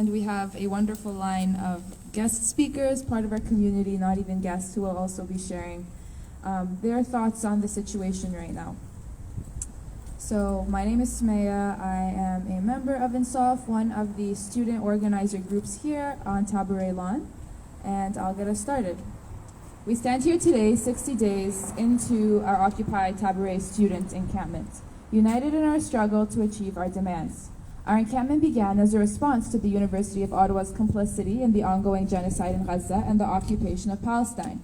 and we have a wonderful line of guest speakers, part of our community, not even guests, who will also be sharing their thoughts on the situation right now. So my name is Sumayya. I am a member of INSAF, one of the student organizer groups here on Tabaret Lawn, and I'll get us started. We stand here today, 60 days into our occupied Tabaret student encampment, united in our struggle to achieve our demands. Our encampment began as a response to the University of Ottawa's complicity in the ongoing genocide in Gaza and the occupation of Palestine.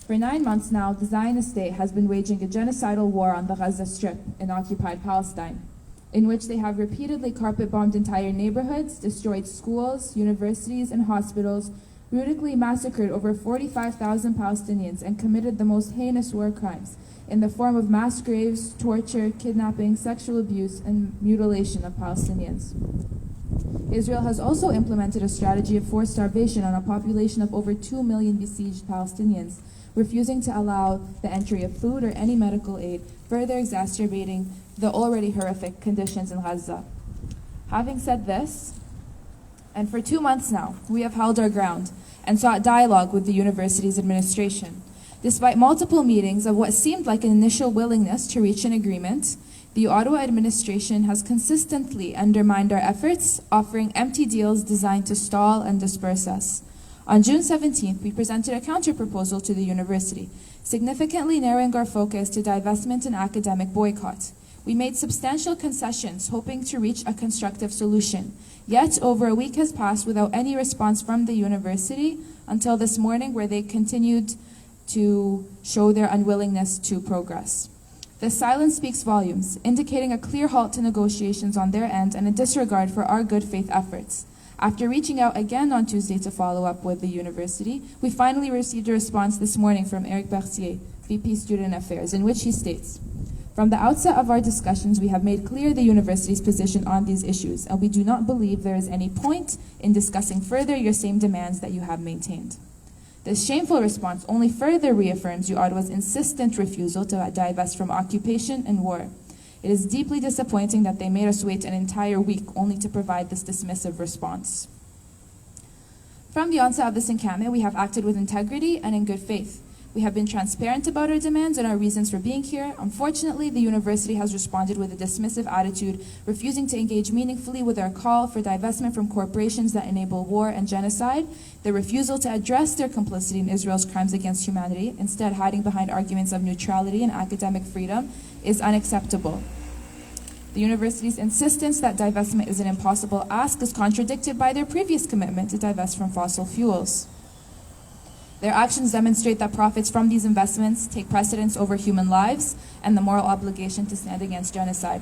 For 9 months now, the Zionist state has been waging a genocidal war on the Gaza Strip in occupied Palestine, in which they have repeatedly carpet-bombed entire neighborhoods, destroyed schools, universities, and hospitals, brutally massacred over 45,000 Palestinians, and committed the most heinous war crimes in the form of mass graves, torture, kidnapping, sexual abuse, and mutilation of Palestinians. Israel has also implemented a strategy of forced starvation on a population of over 2 million besieged Palestinians, refusing to allow the entry of food or any medical aid, further exacerbating the already horrific conditions in Gaza. Having said this, and for 2 months now, we have held our ground and sought dialogue with the university's administration. Despite multiple meetings of what seemed like an initial willingness to reach an agreement, the Ottawa administration has consistently undermined our efforts, offering empty deals designed to stall and disperse us. On June 17th, we presented a counter-proposal to the university, significantly narrowing our focus to divestment and academic boycott. We made substantial concessions, hoping to reach a constructive solution. Yet, over a week has passed without any response from the university until this morning, where they continued to show their unwillingness to progress. This silence speaks volumes, indicating a clear halt to negotiations on their end and a disregard for our good faith efforts. After reaching out again on Tuesday to follow up with the university, we finally received a response this morning from Eric Berthier, VP Student Affairs, in which he states, "From the outset of our discussions, we have made clear the university's position on these issues, and we do not believe there is any point in discussing further your same demands that you have maintained." This shameful response only further reaffirms uOttawa's insistent refusal to divest from occupation and war. It is deeply disappointing that they made us wait an entire week only to provide this dismissive response. From the onset of this encampment, we have acted with integrity and in good faith. We have been transparent about our demands and our reasons for being here. Unfortunately, the university has responded with a dismissive attitude, refusing to engage meaningfully with our call for divestment from corporations that enable war and genocide, the refusal to address their complicity in Israel's crimes against humanity, instead hiding behind arguments of neutrality and academic freedom, is unacceptable. The university's insistence that divestment is an impossible ask is contradicted by their previous commitment to divest from fossil fuels. Their actions demonstrate that profits from these investments take precedence over human lives and the moral obligation to stand against genocide.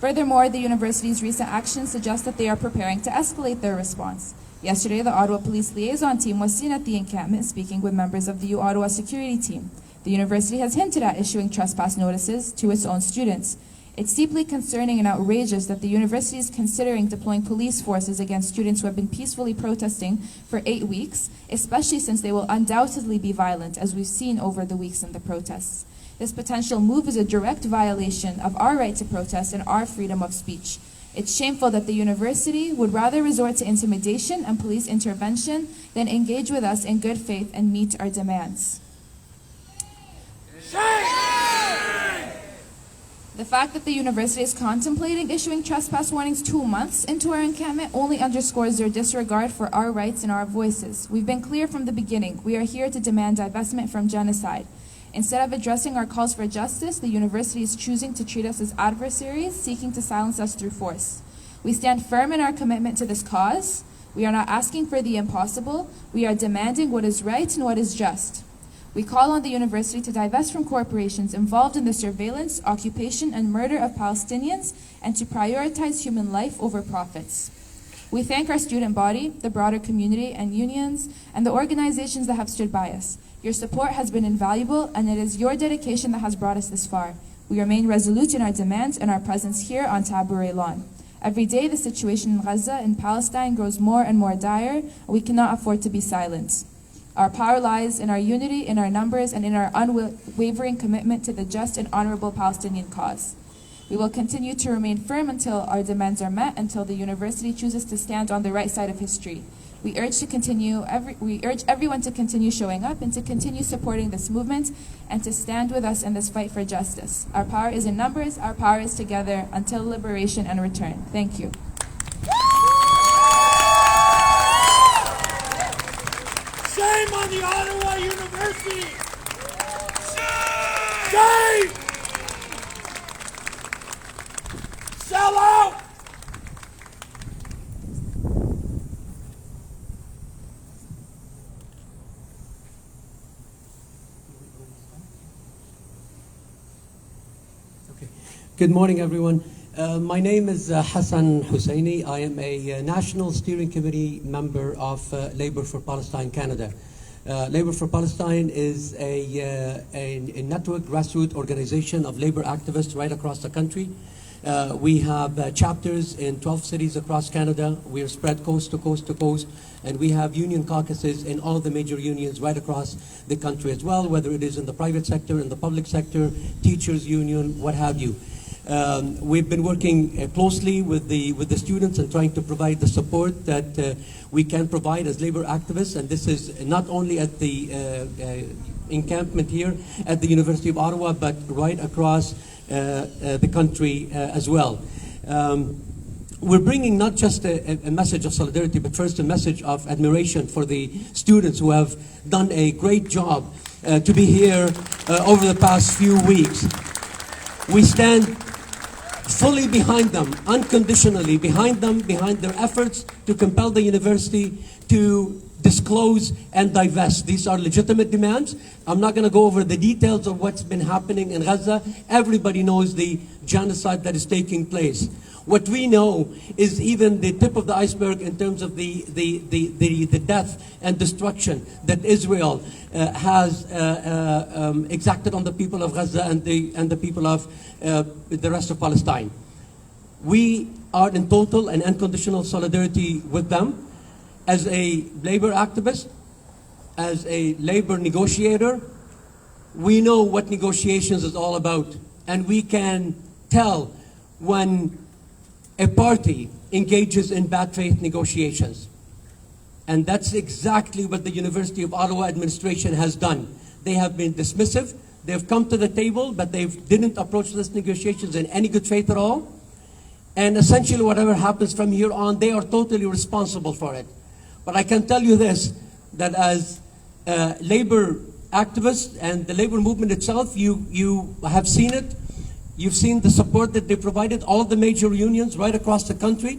Furthermore, the university's recent actions suggest that they are preparing to escalate their response. Yesterday, the Ottawa Police Liaison Team was seen at the encampment speaking with members of the uOttawa security team. The university has hinted at issuing trespass notices to its own students. It's deeply concerning and outrageous that the university is considering deploying police forces against students who have been peacefully protesting for 8 weeks, especially since they will undoubtedly be violent, as we've seen over the weeks in the protests. This potential move is a direct violation of our right to protest and our freedom of speech. It's shameful that the university would rather resort to intimidation and police intervention than engage with us in good faith and meet our demands. The fact that the university is contemplating issuing trespass warnings 2 months into our encampment only underscores their disregard for our rights and our voices. We've been clear from the beginning. We are here to demand divestment from genocide. Instead of addressing our calls for justice, the university is choosing to treat us as adversaries, seeking to silence us through force. We stand firm in our commitment to this cause. We are not asking for the impossible. We are demanding what is right and what is just. We call on the university to divest from corporations involved in the surveillance, occupation, and murder of Palestinians, and to prioritize human life over profits. We thank our student body, the broader community and unions, and the organizations that have stood by us. Your support has been invaluable, and it is your dedication that has brought us this far. We remain resolute in our demands and our presence here on Tabaret Lawn. Every day, the situation in Gaza and Palestine grows more and more dire, and we cannot afford to be silent. Our power lies in our unity, in our numbers, and in our unwavering commitment to the just and honorable Palestinian cause. We will continue to remain firm until our demands are met, until the university chooses to stand on the right side of history. We urge everyone to continue showing up and to continue supporting this movement and to stand with us in this fight for justice. Our power is in numbers, our power is together until liberation and return. Thank you. Shame on the Ottawa University! Shame! Sell out! Good morning, everyone. My name is Hassan Husseini. I am a National Steering Committee member of Labour for Palestine Canada. Labour for Palestine is a network grassroots organization of labour activists right across the country. We have chapters in 12 cities across Canada. We are spread coast to coast to coast, and we have union caucuses in all the major unions right across the country as well, whether it is in the private sector, in the public sector, teachers union, what have you. We've been working closely with the students and trying to provide the support that we can provide as labor activists, and this is not only at the encampment here at the University of Ottawa, but right across the country as well. We're bringing not just a message of solidarity, but first a message of admiration for the students who have done a great job to be here over the past few weeks. We stand fully behind them, unconditionally behind them, behind their efforts to compel the university to disclose and divest. These are legitimate demands. I'm not going to go over the details of what's been happening in Gaza. Everybody knows the genocide that is taking place. What we know is even the tip of the iceberg in terms of the death and destruction that Israel has exacted on the people of Gaza and the people of the rest of Palestine. We are in total and unconditional solidarity with them. As a labor activist, as a labor negotiator, we know what negotiations is all about, and we can tell when a party engages in bad faith negotiations. And that's exactly what the University of Ottawa administration has done. They have been dismissive. They've come to the table, but they didn't approach these negotiations in any good faith at all. And essentially whatever happens from here on, they are totally responsible for it. But I can tell you this, that as labor activists and the labor movement itself, you have seen it. You've seen the support that they provided. All the major unions right across the country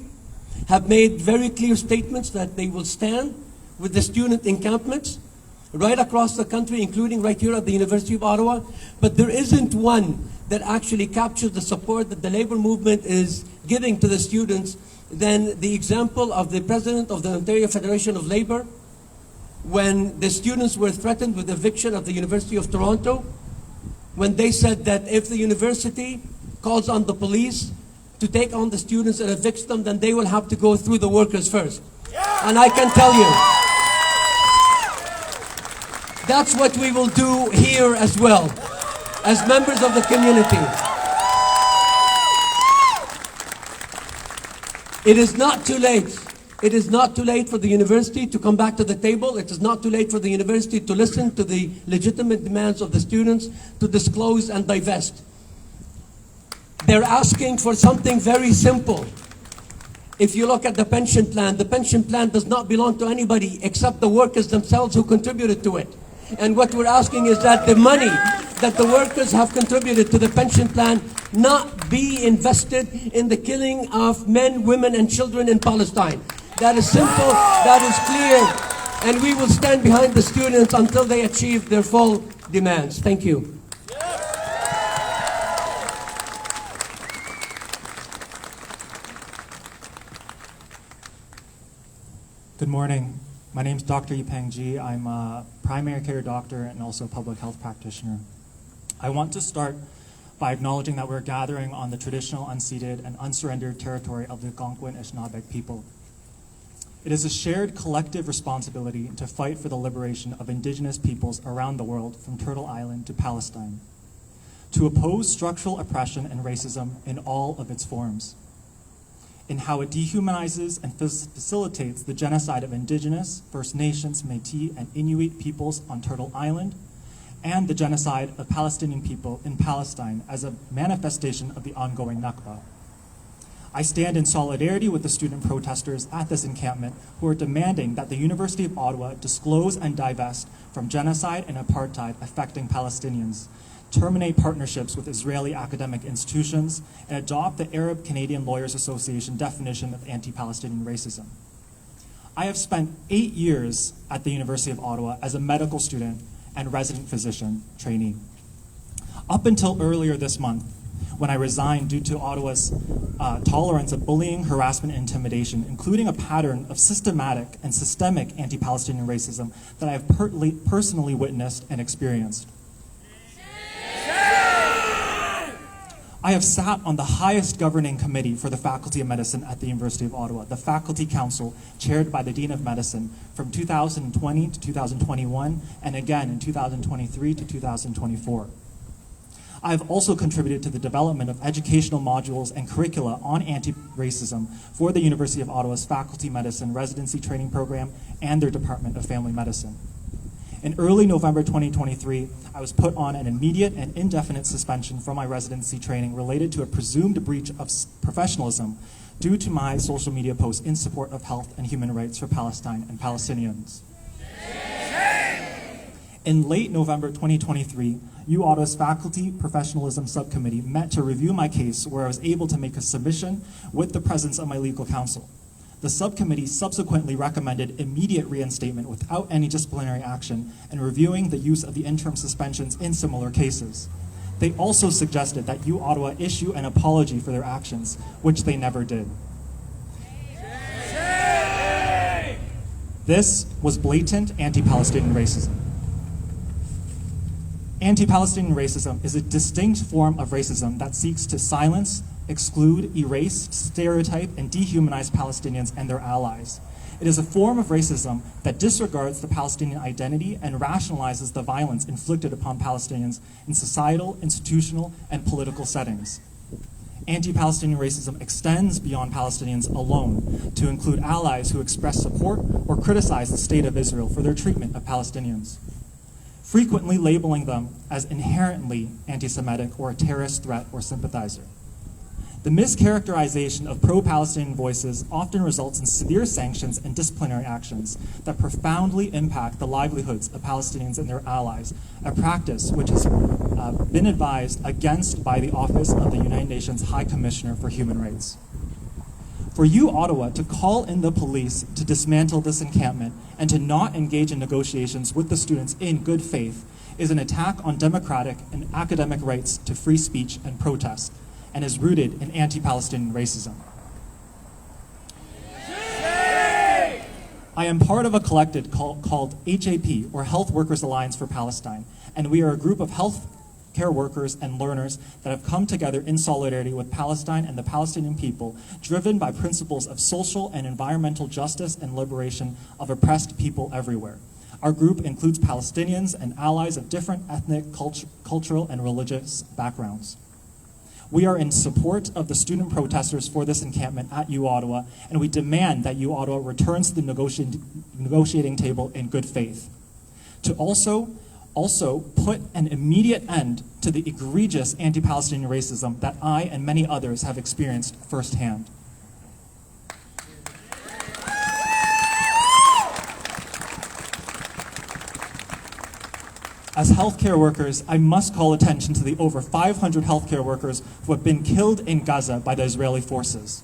have made very clear statements that they will stand with the student encampments right across the country, including right here at the University of Ottawa. But there isn't one that actually captures the support that the labor movement is giving to the students than the example of the president of the Ontario Federation of Labour, when the students were threatened with eviction of the University of Toronto, when they said that if the university calls on the police to take on the students and evict them, then they will have to go through the workers first. And I can tell you, that's what we will do here as well, as members of the community. It is not too late. It is not too late for the university to come back to the table. It is not too late for the university to listen to the legitimate demands of the students to disclose and divest. They're asking for something very simple. If you look at the pension plan does not belong to anybody except the workers themselves who contributed to it. And what we're asking is that the money that the workers have contributed to the pension plan not be invested in the killing of men, women, and children in Palestine. That is simple, that is clear, and we will stand behind the students until they achieve their full demands. Thank you. Good morning. My name is Dr. Yipeng Ge. I'm a primary care doctor and also a public health practitioner. I want to start by acknowledging that we're gathering on the traditional unceded and unsurrendered territory of the Algonquin Anishinaabe people. It is a shared collective responsibility to fight for the liberation of Indigenous peoples around the world, from Turtle Island to Palestine. to oppose structural oppression and racism in all of its forms, in how it dehumanizes and facilitates the genocide of Indigenous, First Nations, Métis, and Inuit peoples on Turtle Island, and the genocide of Palestinian people in Palestine as a manifestation of the ongoing Nakba. I stand in solidarity with the student protesters at this encampment who are demanding that the University of Ottawa disclose and divest from genocide and apartheid affecting Palestinians, terminate partnerships with Israeli academic institutions, and adopt the Arab Canadian Lawyers Association definition of anti-Palestinian racism. I have spent 8 years at the University of Ottawa as a medical student and resident physician trainee. Up until earlier this month, when I resigned due to Ottawa's tolerance of bullying, harassment, and intimidation, including a pattern of systematic and systemic anti-Palestinian racism that I have personally witnessed and experienced. I have sat on the highest governing committee for the Faculty of Medicine at the University of Ottawa, the Faculty Council, chaired by the Dean of Medicine from 2020 to 2021, and again in 2023 to 2024. I have also contributed to the development of educational modules and curricula on anti-racism for the University of Ottawa's Faculty Medicine Residency Training Program and their Department of Family Medicine. In early November 2023, I was put on an immediate and indefinite suspension from my residency training related to a presumed breach of professionalism due to my social media posts in support of health and human rights for Palestine and Palestinians. In late November 2023, uOttawa's Faculty Professionalism Subcommittee met to review my case, where I was able to make a submission with the presence of my legal counsel. The subcommittee subsequently recommended immediate reinstatement without any disciplinary action and reviewing the use of the interim suspensions in similar cases. They also suggested that uOttawa issue an apology for their actions, which they never did. This was blatant anti-Palestinian racism. Anti-Palestinian racism is a distinct form of racism that seeks to silence, exclude, erase, stereotype, and dehumanize Palestinians and their allies. It is a form of racism that disregards the Palestinian identity and rationalizes the violence inflicted upon Palestinians in societal, institutional, and political settings. Anti-Palestinian racism extends beyond Palestinians alone to include allies who express support or criticize the state of Israel for their treatment of Palestinians, frequently labeling them as inherently anti-Semitic or a terrorist threat or sympathizer. The mischaracterization of pro-Palestinian voices often results in severe sanctions and disciplinary actions that profoundly impact the livelihoods of Palestinians and their allies, a practice which has been advised against by the Office of the United Nations High Commissioner for Human Rights. For uOttawa to call in the police to dismantle this encampment and to not engage in negotiations with the students in good faith is an attack on democratic and academic rights to free speech and protest, and is rooted in anti-Palestinian racism. I am part of a collective called HAP, or Health Workers Alliance for Palestine, and we are a group of health care workers and learners that have come together in solidarity with Palestine and the Palestinian people, driven by principles of social and environmental justice and liberation of oppressed people everywhere. Our group includes Palestinians and allies of different ethnic, cultural, and religious backgrounds. We are in support of the student protesters for this encampment at uOttawa, and we demand that uOttawa returns to the negotiating table in good faith. To also put an immediate end to the egregious anti-Palestinian racism that I and many others have experienced firsthand. As healthcare workers, I must call attention to the over 500 healthcare workers who have been killed in Gaza by the Israeli forces.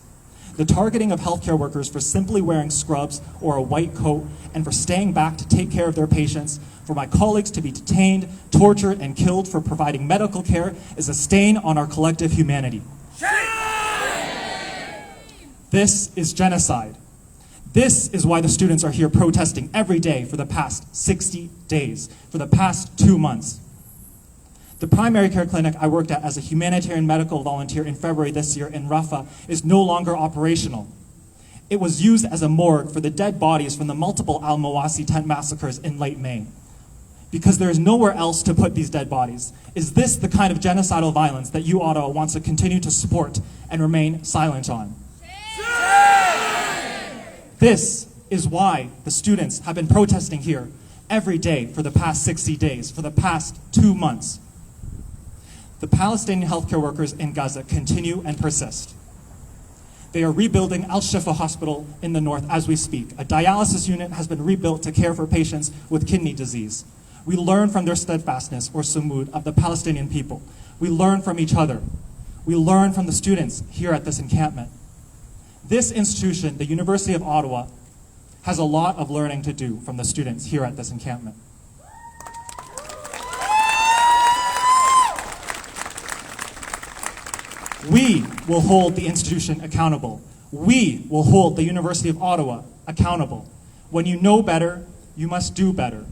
The targeting of healthcare workers for simply wearing scrubs or a white coat and for staying back to take care of their patients, for my colleagues to be detained, tortured, and killed for providing medical care is a stain on our collective humanity. This is genocide. This is why the students are here protesting every day for the past 60 days, for the past 2 months. The primary care clinic I worked at as a humanitarian medical volunteer in February this year in Rafah is no longer operational. It was used as a morgue for the dead bodies from the multiple Al-Mawasi tent massacres in late May. because there is nowhere else to put these dead bodies. Is this the kind of genocidal violence that uOttawa wants to continue to support and remain silent on? This is why the students have been protesting here every day for the past 60 days, for the past 2 months. The Palestinian healthcare workers in Gaza continue and persist. They are rebuilding Al Shifa Hospital in the north as we speak. A dialysis unit has been rebuilt to care for patients with kidney disease. We learn from their steadfastness, or sumud, of the Palestinian people. We learn from each other. We learn from the students here at this encampment. This institution, the University of Ottawa, has a lot of learning to do from the students here at this encampment. We will hold the institution accountable. We will hold the University of Ottawa accountable. When you know better, you must do better.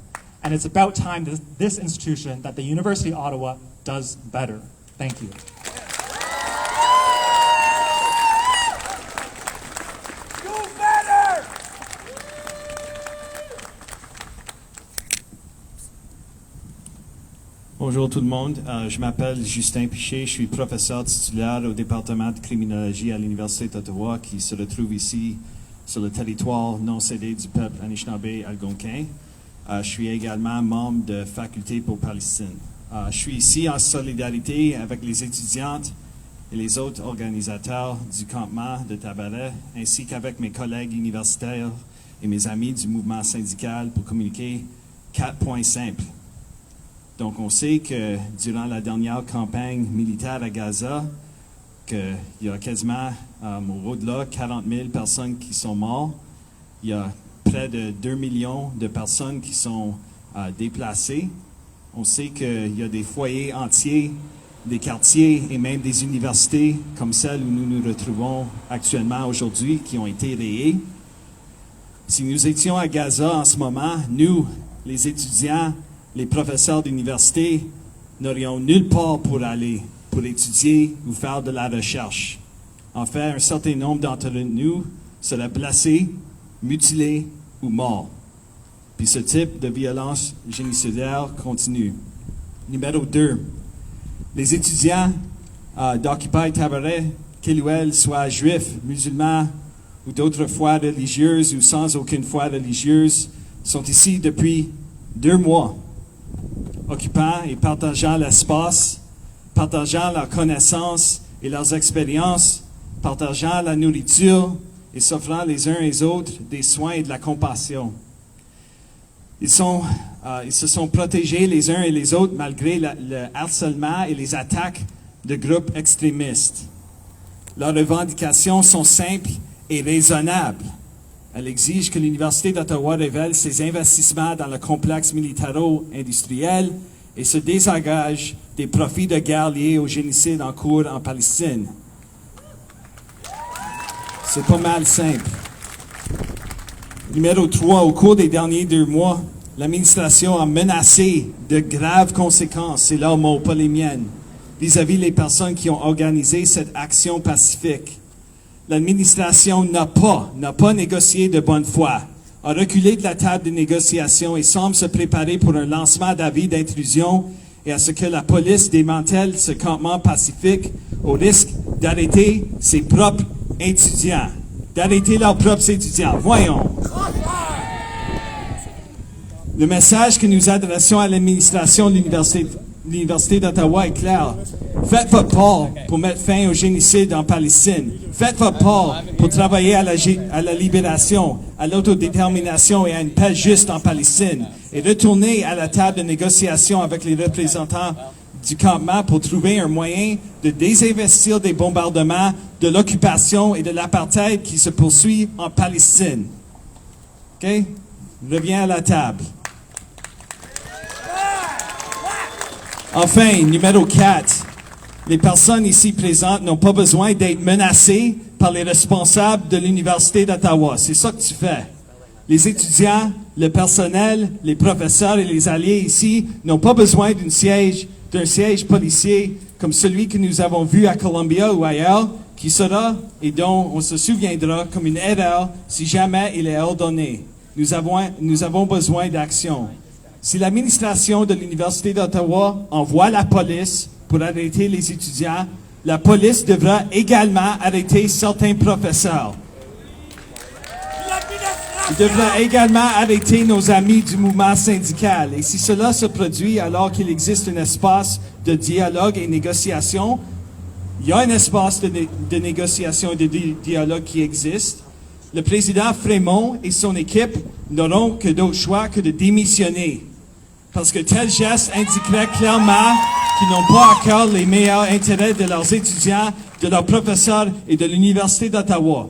And it's about time that this institution, that the University of Ottawa, does better. Thank you. Bonjour tout le monde, je m'appelle Justin Piche, je suis professeur titulaire au département de Criminologie à l'Université d'Ottawa qui se retrouve ici sur le territoire non cédé du peuple Anishinaabe Algonquin. Je suis également membre de faculté pour Palestine. Je suis ici en solidarité avec les étudiantes et les autres organisateurs du campement de Tabaret, ainsi qu'avec mes collègues universitaires et mes amis du mouvement syndical pour communiquer 4 points simples. Donc, on sait que durant la dernière campagne militaire à Gaza, qu'il y a quasiment, au-delà, 40 000 personnes qui sont mortes. Il y a près de 2 millions de personnes qui sont déplacées. On sait qu'il y a des foyers entiers, des quartiers et même des universités comme celle où nous nous retrouvons actuellement aujourd'hui qui ont été rayées. Si nous étions à Gaza en ce moment, nous, les étudiants, les professeurs d'université, n'aurions nulle part pour aller, pour étudier ou faire de la recherche. En fait, un certain nombre d'entre nous seraient blessés, mutilés ou morts. Puis ce type de violence génocidaire continue. Numéro 2. Les étudiants d'Occupy Tabaret, qu'ils ou elles soient juifs, musulmans ou d'autres foi religieuses ou sans aucune foi religieuse, sont ici depuis 2 mois. Occupant et partageant l'espace, partageant leurs connaissances et leurs expériences, partageant la nourriture et s'offrant les uns les autres des soins et de la compassion. Ils se sont protégés les uns et les autres malgré le harcèlement et les attaques de groupes extrémistes. Leurs revendications sont simples et raisonnables. Elle exige que l'Université d'Ottawa révèle ses investissements dans le complexe militaro-industriel et se désengage des profits de guerre liés au génocide en cours en Palestine. C'est pas mal simple. Numéro 3, au cours des derniers 2 mois, l'administration a menacé de graves conséquences, c'est leurs mots, pas les miennes, vis-à-vis les personnes qui ont organisé cette action pacifique. L'administration n'a pas négocié de bonne foi, a reculé de la table de négociation et semble se préparer pour un lancement d'avis d'intrusion et à ce que la police démantèle ce campement pacifique au risque d'arrêter ses propres étudiants. D'arrêter leurs propres étudiants. Voyons. Le message que nous adressons à l'administration de l'Université d'Ottawa est clair. Faites votre part pour mettre fin au génocide en Palestine. Faites votre part pour travailler à la libération, à l'autodétermination et à une paix juste en Palestine. Et retournez à la table de négociation avec les représentants du campement pour trouver un moyen de désinvestir des bombardements, de l'occupation et de l'apartheid qui se poursuit en Palestine. OK? Reviens à la table. Enfin, numéro 4. Les personnes ici présentes n'ont pas besoin d'être menacées par les responsables de l'Université d'Ottawa. C'est ça que tu fais. Les étudiants, le personnel, les professeurs et les alliés ici n'ont pas besoin d'un siège policier comme celui que nous avons vu à Columbia ou ailleurs, qui sera et dont on se souviendra comme une erreur si jamais il est ordonné. Nous avons besoin d'action. Si l'administration de l'Université d'Ottawa envoie la police pour arrêter les étudiants, la police devra également arrêter certains professeurs. Il devra également arrêter nos amis du mouvement syndical. Et si cela se produit alors qu'il existe un espace de dialogue et négociation, il y a un espace de négociation et de dialogue qui existe. Le président Frémont et son équipe n'auront que d'autre choix que de démissionner. Parce que tel geste indiquerait clairement qu'ils n'ont pas à cœur les meilleurs intérêts de leurs étudiants, de leurs professeurs et de l'Université d'Ottawa.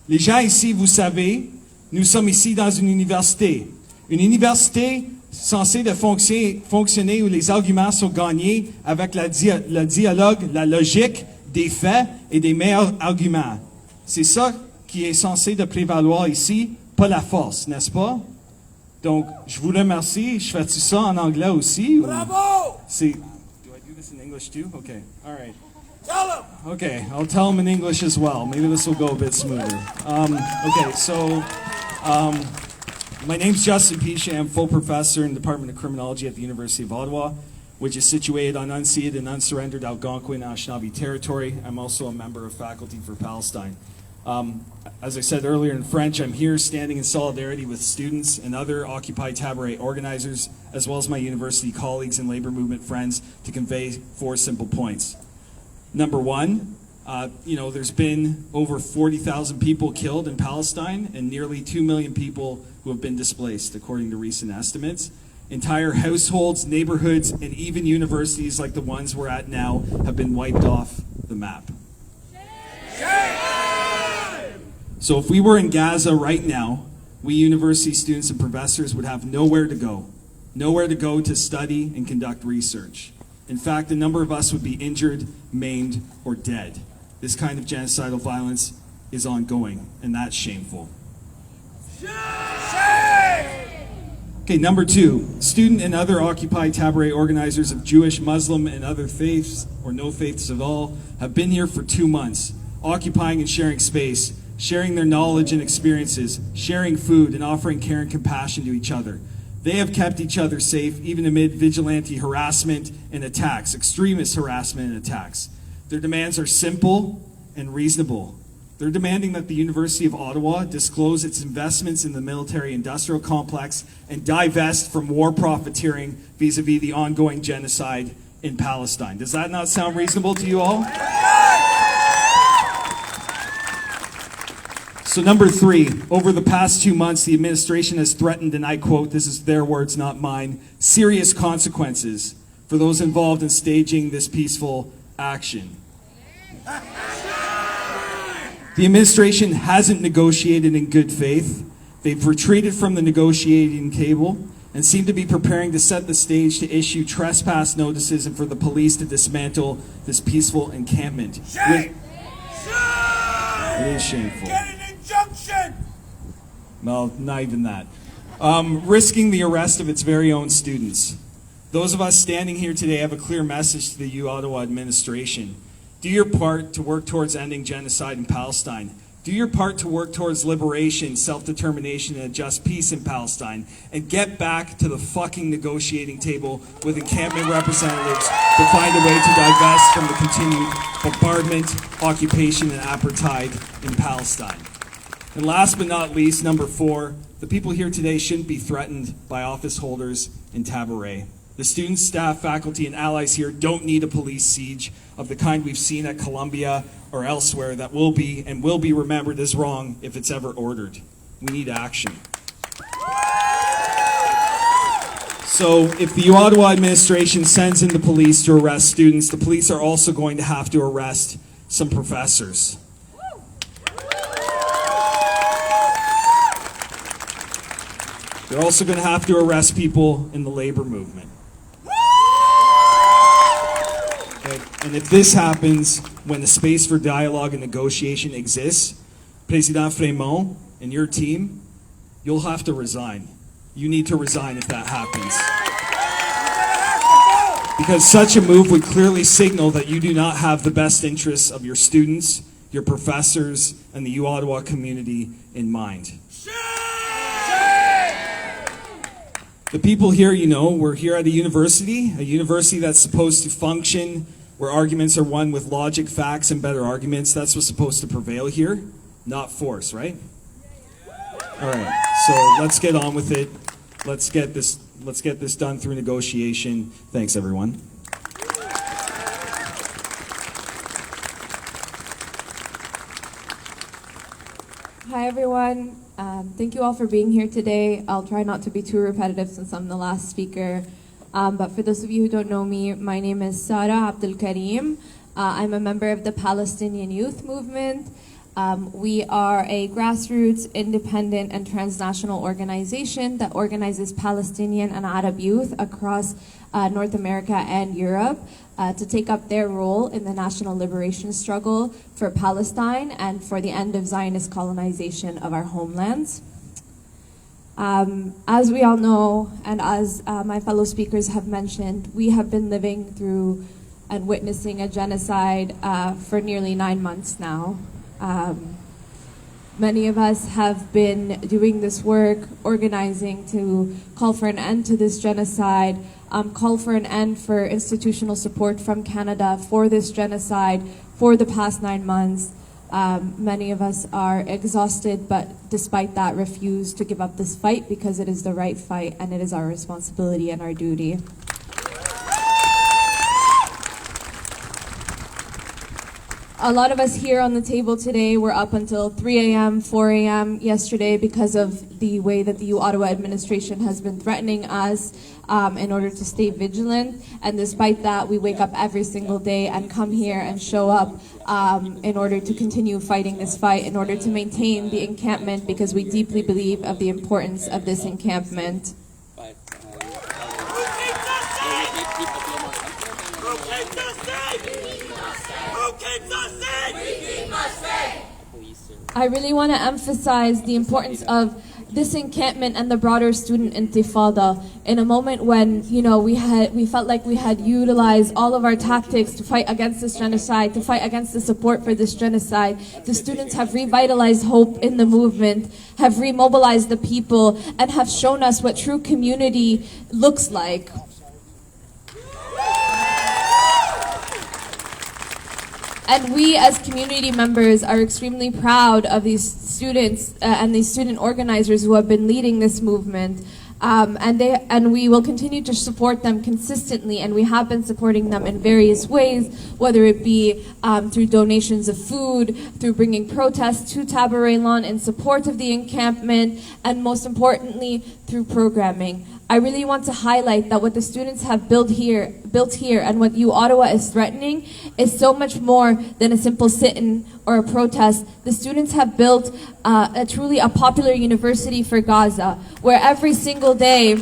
Les gens ici, vous savez, nous sommes ici dans une université. Une université censée de fonctionner où les arguments sont gagnés avec le dialogue, la logique des faits et des meilleurs arguments. C'est ça qui est censé de prévaloir ici, pas la force, n'est-ce pas? Donc, je vous remercie. Je fais-tu ça en anglais aussi? Bravo! Do I do this in English too? Okay, all right. Tell him! Okay, I'll tell them in English as well. Maybe this will go a bit smoother. My name's Justin Piche. I'm full professor in the Department of Criminology at the University of Ottawa, which is situated on unceded and unsurrendered Algonquin Anishinaabe territory. I'm also a member of faculty for Palestine. As I said earlier in French, I'm here standing in solidarity with students and other Occupy Tabaret organizers, as well as my university colleagues and labor movement friends, to convey 4 simple points. Number one, there's been over 40,000 people killed in Palestine and nearly 2 million people who have been displaced, according to recent estimates. Entire households, neighborhoods, and even universities like the ones we're at now have been wiped off the map. So if we were in Gaza right now, we university students and professors would have nowhere to go to study and conduct research. In fact, a number of us would be injured, maimed, or dead. This kind of genocidal violence is ongoing, and that's shameful. Okay, number 2, student and other Occupy Tabaret organizers of Jewish, Muslim, and other faiths, or no faiths at all, have been here for 2 months, occupying and sharing space, sharing their knowledge and experiences, sharing food, and offering care and compassion to each other. They have kept each other safe, even amid vigilante harassment and attacks, extremist harassment and attacks. Their demands are simple and reasonable. They're demanding that the University of Ottawa disclose its investments in the military-industrial complex and divest from war profiteering vis-a-vis the ongoing genocide in Palestine. Does that not sound reasonable to you all? So number 3, over the past 2 months, the administration has threatened, and I quote, this is their words, not mine, serious consequences for those involved in staging this peaceful action. The administration hasn't negotiated in good faith. They've retreated from the negotiating table and seem to be preparing to set the stage to issue trespass notices and for the police to dismantle this peaceful encampment. Shame! It is shameful. Get an injunction! No, not even that. Risking the arrest of its very own students. Those of us standing here today have a clear message to the uOttawa administration. Do your part to work towards ending genocide in Palestine. Do your part to work towards liberation, self-determination, and a just peace in Palestine. And get back to the fucking negotiating table with encampment representatives to find a way to divest from the continued bombardment, occupation, and apartheid in Palestine. And last but not least, number 4, the people here today shouldn't be threatened by office holders in Tabaret. The students, staff, faculty, and allies here don't need a police siege of the kind we've seen at Columbia or elsewhere that will be remembered as wrong if it's ever ordered. We need action. So if the uOttawa administration sends in the police to arrest students, the police are also going to have to arrest some professors. They're also going to have to arrest people in the labor movement. Okay. And if this happens when the space for dialogue and negotiation exists, President Frémont and your team, you'll have to resign. You need to resign if that happens. Because such a move would clearly signal that you do not have the best interests of your students, your professors, and the uOttawa community in mind. The people here, you know, we're here at a university that's supposed to function where arguments are won with logic, facts, and better arguments. That's what's supposed to prevail here, not force, right? All right, so let's get on with it. Let's get this done through negotiation. Thanks, everyone. Hi, everyone. Thank you all for being here today. I'll try not to be too repetitive since I'm the last speaker. But for those of you who don't know me, my name is Sarah Abdul-Karim. I'm a member of the Palestinian Youth Movement. We are a grassroots, independent, and transnational organization that organizes Palestinian and Arab youth across North America and Europe to take up their role in the national liberation struggle for Palestine and for the end of Zionist colonization of our homelands. As we all know, and as my fellow speakers have mentioned, we have been living through and witnessing a genocide for nearly 9 months now. Many of us have been doing this work, organizing to call for an end to this genocide, call for an end for institutional support from Canada for this genocide for the past 9 months. Many of us are exhausted, but despite that refuse to give up this fight because it is the right fight and it is our responsibility and our duty. A lot of us here on the table today were up until 3 a.m., 4 a.m. yesterday because of the way that the uOttawa administration has been threatening us in order to stay vigilant. And despite that, we wake up every single day and come here and show up in order to continue fighting this fight, in order to maintain the encampment, because we deeply believe of the importance of this encampment. I really want to emphasize the importance of this encampment and the broader student intifada in a moment when, you know, we felt like we had utilized all of our tactics to fight against this genocide, to fight against the support for this genocide. The students have revitalized hope in the movement, have remobilized the people, and have shown us what true community looks like. And we as community members are extremely proud of these students and these student organizers who have been leading this movement. And we will continue to support them consistently, and we have been supporting them in various ways, whether it be through donations of food, through bringing protests to Tabaret Lawn in support of the encampment, and most importantly, through programming. I really want to highlight that what the students have built here and what uOttawa is threatening is so much more than a simple sit-in or a protest. The students have built a truly popular university for Gaza, where every single day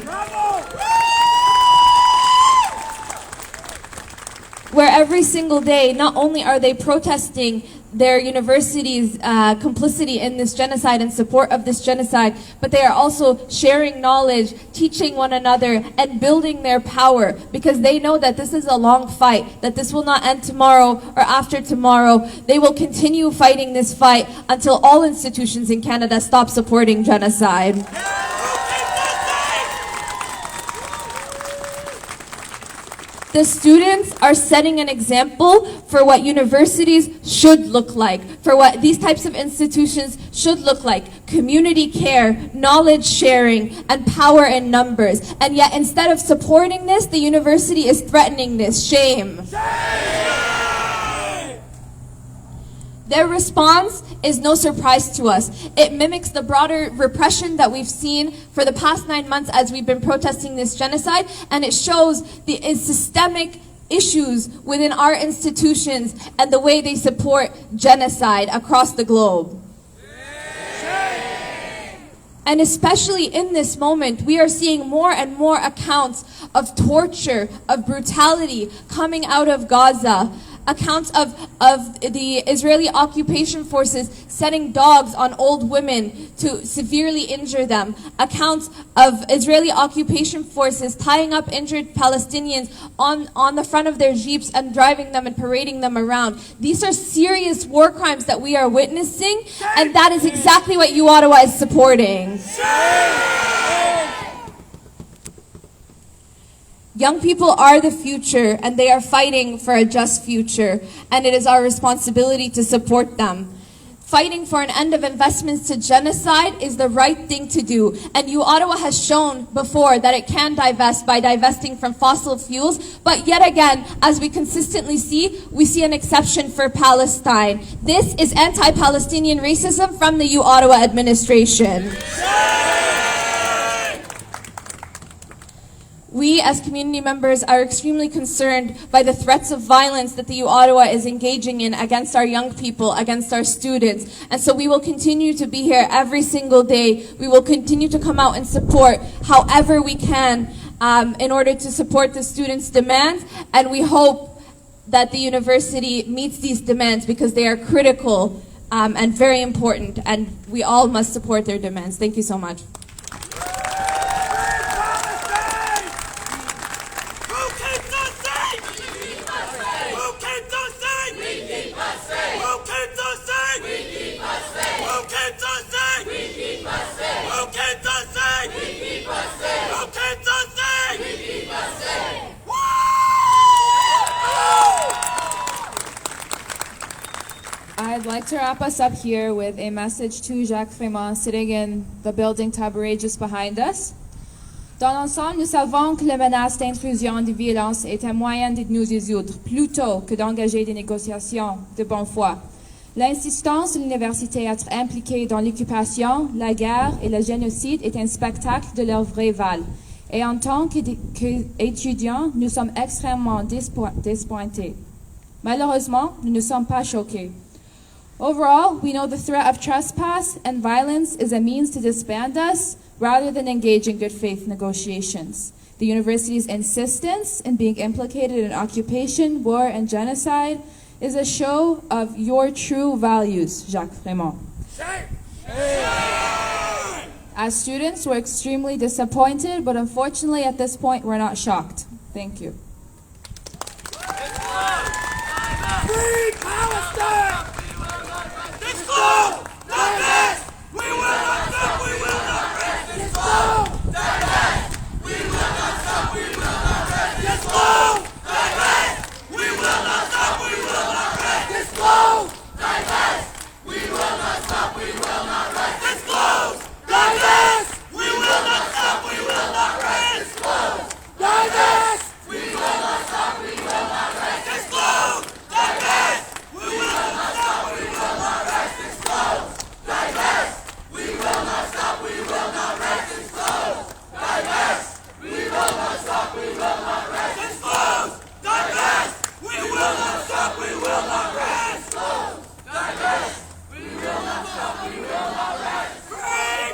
not only are they protesting their university's complicity in this genocide and support of this genocide, but they are also sharing knowledge, teaching one another, and building their power, because they know that this is a long fight, that this will not end tomorrow or after tomorrow. They will continue fighting this fight until all institutions in Canada stop supporting genocide. The students are setting an example for what universities should look like, for what these types of institutions should look like: community care, knowledge sharing, and power in numbers. And yet, instead of supporting this, the university is threatening this. Shame. Their response is no surprise to us. It mimics the broader repression that we've seen for the past 9 months as we've been protesting this genocide, and it shows the systemic issues within our institutions and the way they support genocide across the globe. And especially in this moment, we are seeing more and more accounts of torture, of brutality coming out of Gaza. Accounts of the Israeli occupation forces setting dogs on old women to severely injure them. Accounts of Israeli occupation forces tying up injured Palestinians on the front of their jeeps and driving them and parading them around. These are serious war crimes that we are witnessing, and that is exactly what uOttawa is supporting. Young people are the future, and they are fighting for a just future, and it is our responsibility to support them. Fighting for an end of investments to genocide is the right thing to do. And uOttawa has shown before that it can divest by divesting from fossil fuels. But yet again, as we consistently see, we see an exception for Palestine. This is anti-Palestinian racism from the uOttawa administration. We, as community members, are extremely concerned by the threats of violence that the uOttawa is engaging in against our young people, against our students. And so we will continue to be here every single day. We will continue to come out and support however we can in order to support the students' demands. And we hope that the university meets these demands because they are critical and very important. And we all must support their demands. Thank you so much. I'd like to wrap us up here with a message to Jacques Frémont sitting in the building Tabaret just behind us. Dans l'ensemble, nous savons que la menace d'intrusion de violence est un moyen de nous résoudre plutôt que d'engager des négociations de bonne foi. L'insistance de l'université à être impliquée dans l'occupation, la guerre et le génocide est un spectacle de leur vraie valeur. Et en tant qu'étudiants, nous sommes extrêmement désappointés. Malheureusement, nous ne sommes pas choqués. Overall, we know the threat of trespass and violence is a means to disband us rather than engage in good faith negotiations. The university's insistence in being implicated in occupation, war, and genocide is a show of your true values, Jacques Frémont. As students, we're extremely disappointed, but unfortunately at this point, we're not shocked. Thank you. Free Palestine! This globe, divest! We will not stop, we will not rest! This globe, divest! We will not stop, we will not rest! This globe, divest! We will not stop, we will not rest! This globe, divest! We will not stop, we will not rest! This globe, divest! We will not stop, we will not rest! This globe, divest! We will not stop, we will not rest! This globe, divest! We will not stop, we will not rest! This globe, divest! We will not stop, we will not rest! This globe, divest! We will not stop, we will not rest! This globe, divest! We will not stop, we will not rest! This globe, divest! We will not stop, we will not rest! Free,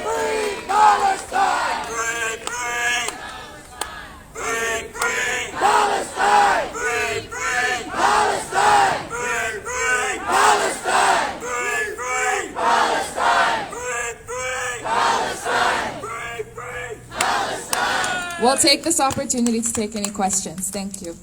free Palestine! Free, free Palestine! Free, free! Free, free Palestine! Free, free Palestine! Free, free Palestine! Free, free Palestine! Free, free Palestine! Free, free Palestine! We'll take this opportunity to take any questions. Thank you.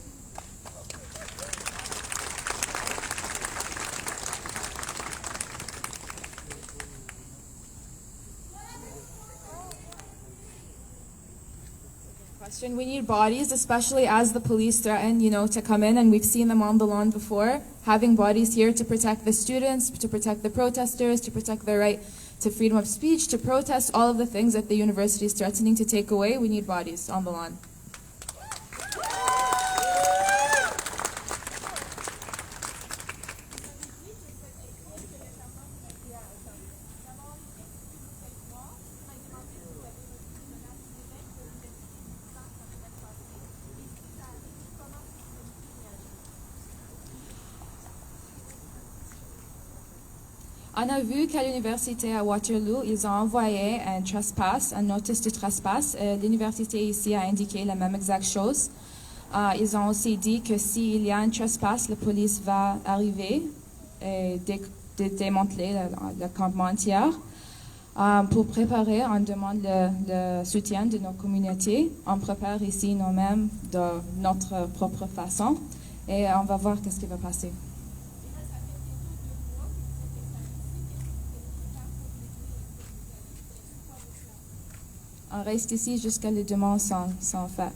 We need bodies, especially as the police threaten, to come in, and we've seen them on the lawn before, having bodies here to protect the students, to protect the protesters, to protect their right to freedom of speech, to protest all of the things that the university is threatening to take away. We need bodies on the lawn. On a vu qu'à l'université à Waterloo, ils ont envoyé un trespass, un notice de trespass. L'université ici a indiqué la même exacte chose. Ils ont aussi dit que s'il y a un trespass, la police va arriver et démanteler le campement entier. Pour préparer, on demande le soutien de nos communautés. On prépare ici nous-mêmes de notre propre façon et on va voir qu'est-ce qui va passer. On reste ici jusqu'à les demandes sont faites.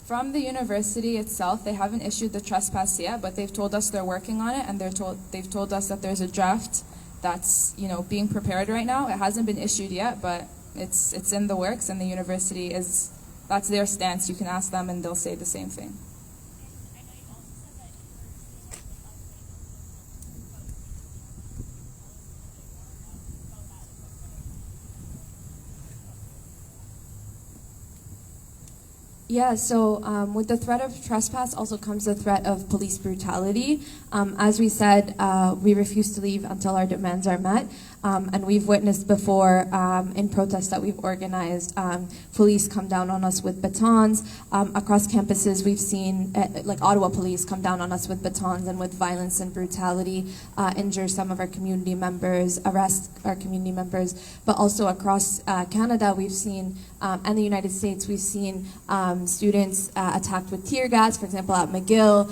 From the university itself, they haven't issued the trespass yet, but they've told us they're working on it, and they've told us that there's a draft that's being prepared right now. It hasn't been issued yet, but it's in the works, and the university that's their stance. You can ask them, and they'll say the same thing. Yeah, so with the threat of trespass also comes the threat of police brutality. As we said, we refuse to leave until our demands are met. And we've witnessed before in protests that we've organized, police come down on us with batons. Across campuses, we've seen, like Ottawa police come down on us with batons and with violence and brutality, injure some of our community members, arrest our community members. But also across Canada, we've seen, and the United States, we've seen students attacked with tear gas, for example, at McGill,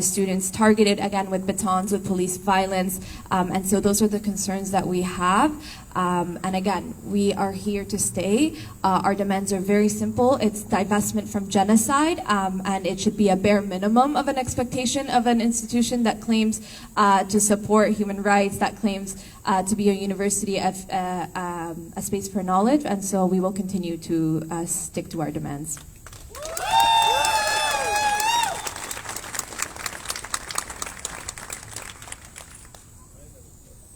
students targeted again with batons, with police violence. And so those are the concerns that we have. And again, we are here to stay. Our demands are very simple. It's divestment from genocide, and it should be a bare minimum of an expectation of an institution that claims to support human rights, that claims to be a university of a space for knowledge. And so we will continue to stick to our demands.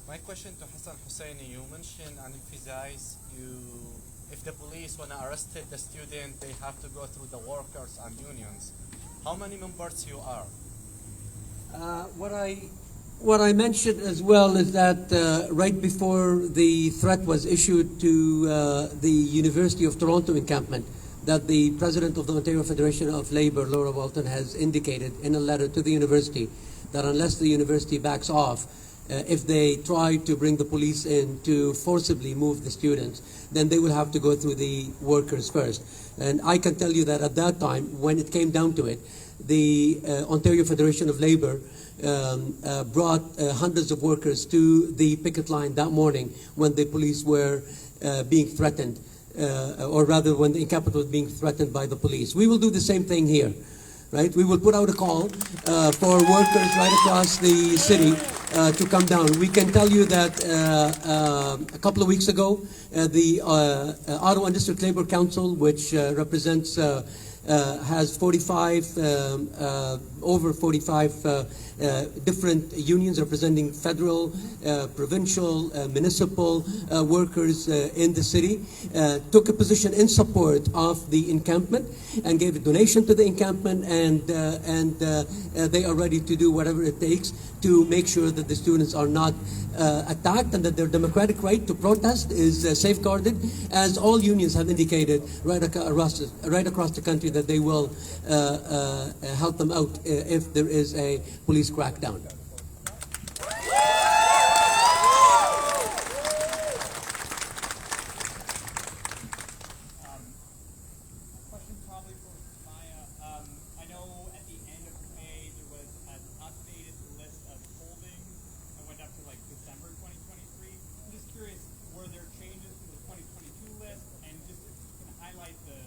My question to Hassan Husseini, you mentioned and emphasize if the police want to arrest the student, they have to go through the workers and unions. How many members you are? What I mentioned as well is that right before the threat was issued to the University of Toronto encampment, that the president of the Ontario Federation of Labour, Laura Walton, has indicated in a letter to the university that unless the university backs off, if they try to bring the police in to forcibly move the students, then they will have to go through the workers first. And I can tell you that at that time, when it came down to it, the Ontario Federation of Labour brought hundreds of workers to the picket line that morning when the police were being threatened, or rather when the encampment was being threatened by the police. We will do the same thing here. Right? We will put out a call for workers right across the city to come down. We can tell you that a couple of weeks ago, the Ottawa District Labour Council, which represents, has 45, over 45 different unions representing federal, provincial, municipal workers in the city, took a position in support of the encampment and gave a donation to the encampment, and they are ready to do whatever it takes to make sure that the students are not attacked and that their democratic right to protest is safeguarded, as all unions have indicated right across the country that they will help them out if there is a police crackdown. Question probably for Sumayya. I know at the end of May there was an updated list of holdings that went up to like December 2023. I'm just curious, were there changes to the 2022 list, and just if you can highlight the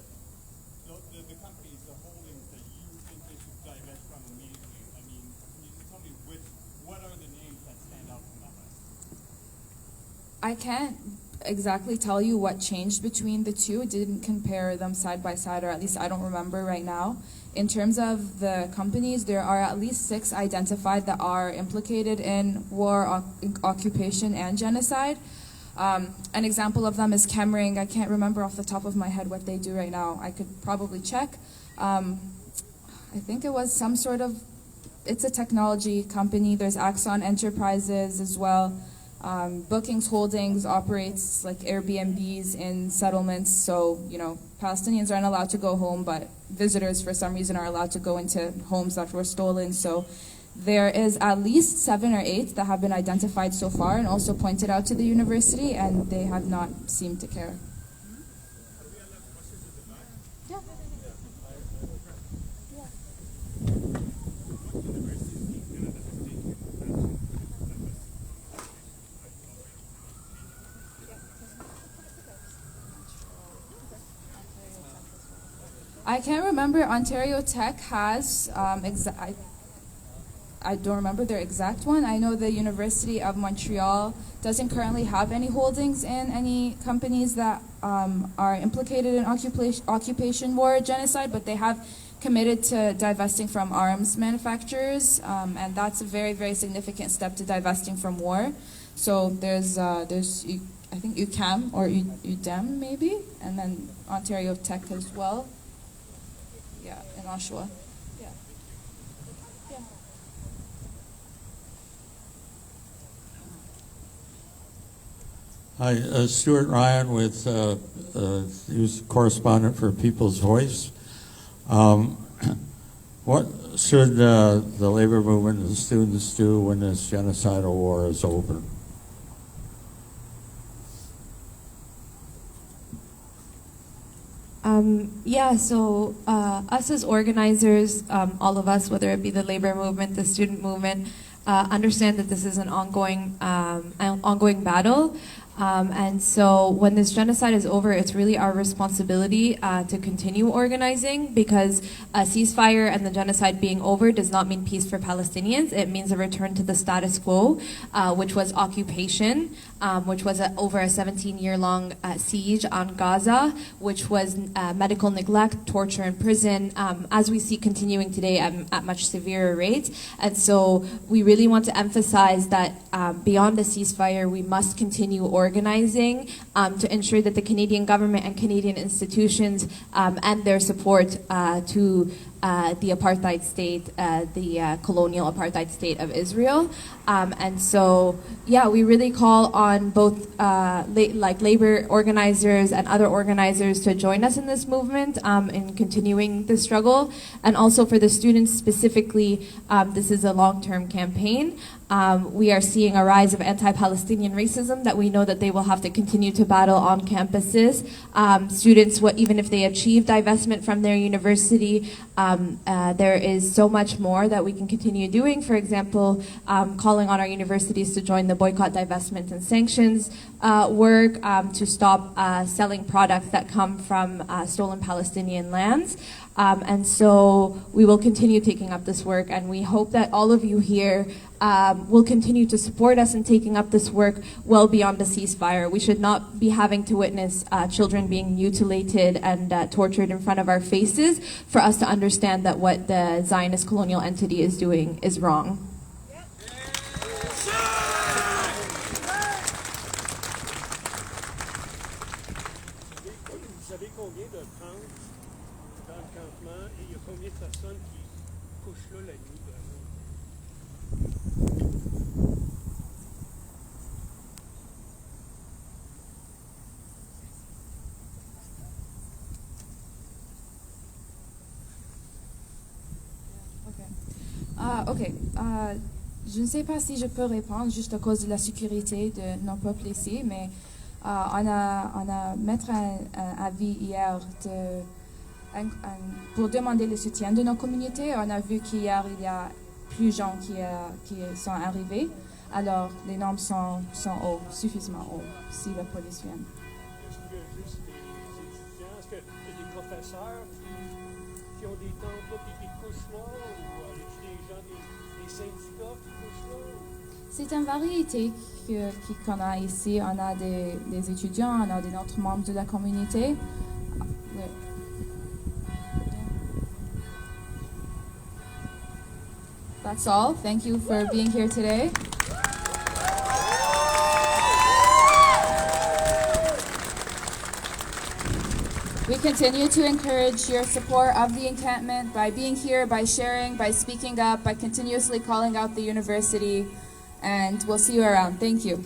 companies, the holdings that you think they should divest from immediately? I mean, can you just tell me what are the names that stand out from that list? I can't exactly tell you what changed between the two. It didn't compare them side by side, or at least I don't remember right now. In terms of the companies, there are at least 6 identified that are implicated in war, occupation, and genocide. An example of them is Chemring. I can't remember off the top of my head what they do right now. I could probably check. I think it was some sort of, it's a technology company. There's Axon Enterprises as well. Bookings Holdings operates like Airbnbs in settlements, so Palestinians aren't allowed to go home, but visitors for some reason are allowed to go into homes that were stolen. So There is at least 7 or 8 that have been identified so far and also pointed out to the university, and they have not seemed to care. Yeah. I can't remember. Ontario Tech has, I don't remember their exact one. I know the University of Montreal doesn't currently have any holdings in any companies that are implicated in occupation war genocide, but they have committed to divesting from arms manufacturers, and that's a very, very significant step to divesting from war. So there's I think UQAM or UDEM maybe, and then Ontario Tech as well. Yeah, in Oshawa. Yeah. Yeah. Hi, Stuart Ryan with news correspondent for People's Voice. What should the labor movement and the students do when this genocidal war is over? So us as organizers, all of us, whether it be the labor movement, the student movement, understand that this is an ongoing battle. And so when this genocide is over, it's really our responsibility to continue organizing, because a ceasefire and the genocide being over does not mean peace for Palestinians. It means a return to the status quo, which was occupation, which was over a 17-year-long siege on Gaza, which was medical neglect, torture in prison, as we see continuing today at much severer rates. And so we really want to emphasize that beyond the ceasefire, we must continue organizing to ensure that the Canadian government and Canadian institutions and their support to the apartheid state, the colonial apartheid state of Israel. And so, yeah, we really call on both labor organizers and other organizers to join us in this movement in continuing the struggle. And also for the students specifically, this is a long-term campaign. We are seeing a rise of anti-Palestinian racism that we know that they will have to continue to battle on campuses. Students, even if they achieve divestment from their university, there is so much more that we can continue doing. For example, calling on our universities to join the boycott, divestment, and sanctions work to stop selling products that come from stolen Palestinian lands. And so we will continue taking up this work, and we hope that all of you here will continue to support us in taking up this work well beyond the ceasefire. We should not be having to witness children being mutilated and tortured in front of our faces for us to understand that what the Zionist colonial entity is doing is wrong. Vous savez combien de camps dans le campement et il y a combien de personnes qui couchent là la nuit vraiment? Je ne sais pas si je peux répondre juste à cause de la sécurité de nos peuples ici, mais on a mettre un avis hier pour demander le soutien de nos communautés. On a vu qu'hier, il y a plus de gens qui sont arrivés. Alors, les nombres sont hauts, suffisamment hauts, si la police vient. Est-ce qu'il y a juste des étudiants? Est-ce qu'il y a des professeurs qui ont des tentes là et qui couchent là? Ou avec des gens, des syndicats qui couchent là? C'est une variété qu'on a ici. On a des étudiants, on a des autres membres de la communauté. Oui. That's all. Thank you for being here today. We continue to encourage your support of the encampment by being here, by sharing, by speaking up, by continuously calling out the university, and we'll see you around. Thank you.